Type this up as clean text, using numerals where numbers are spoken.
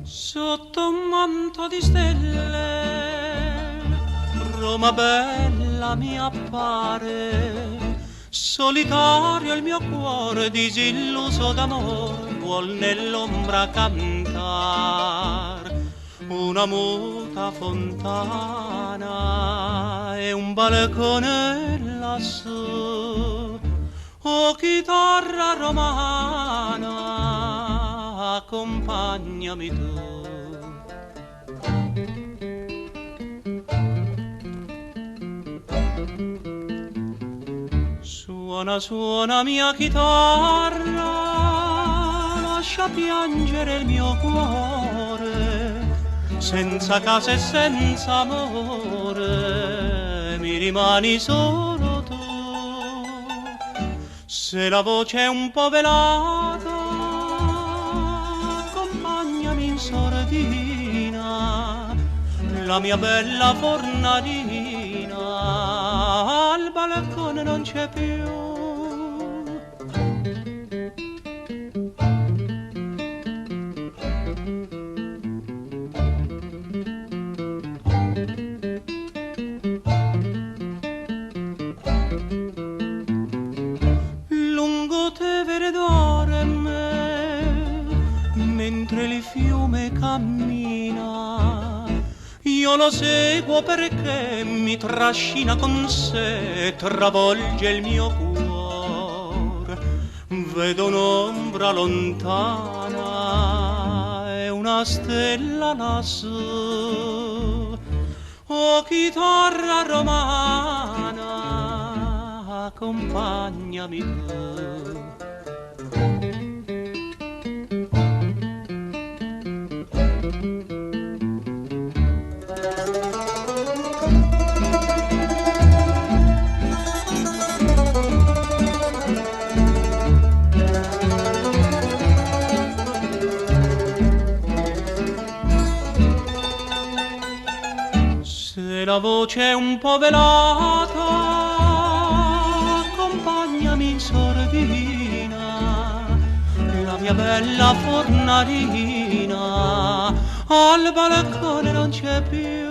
Sotto un manto di stelle, Roma bella mi appare, solitario il mio cuore, disilluso d'amore, vuol nell'ombra cantar. Una muta fontana e un balcone lassù, oh chitarra romana, accompagnami tu. Suona, suona mia chitarra, lascia piangere il mio cuore, senza casa e senza amore, mi rimani solo tu. Se la voce è un po' velata, accompagnami in sordina, la mia bella fornalina al balcone non c'è più. Lungo Tevere dorme mentre il fiume cammina, io lo seguo perché mi trascina con sé, travolge il mio cuore. Vedo un'ombra lontana e una stella lassù, oh chitarra romana, accompagnami tu. Se la voce è un po' velata, accompagnami in sordina, la mia bella fornalina al balcone non c'è più.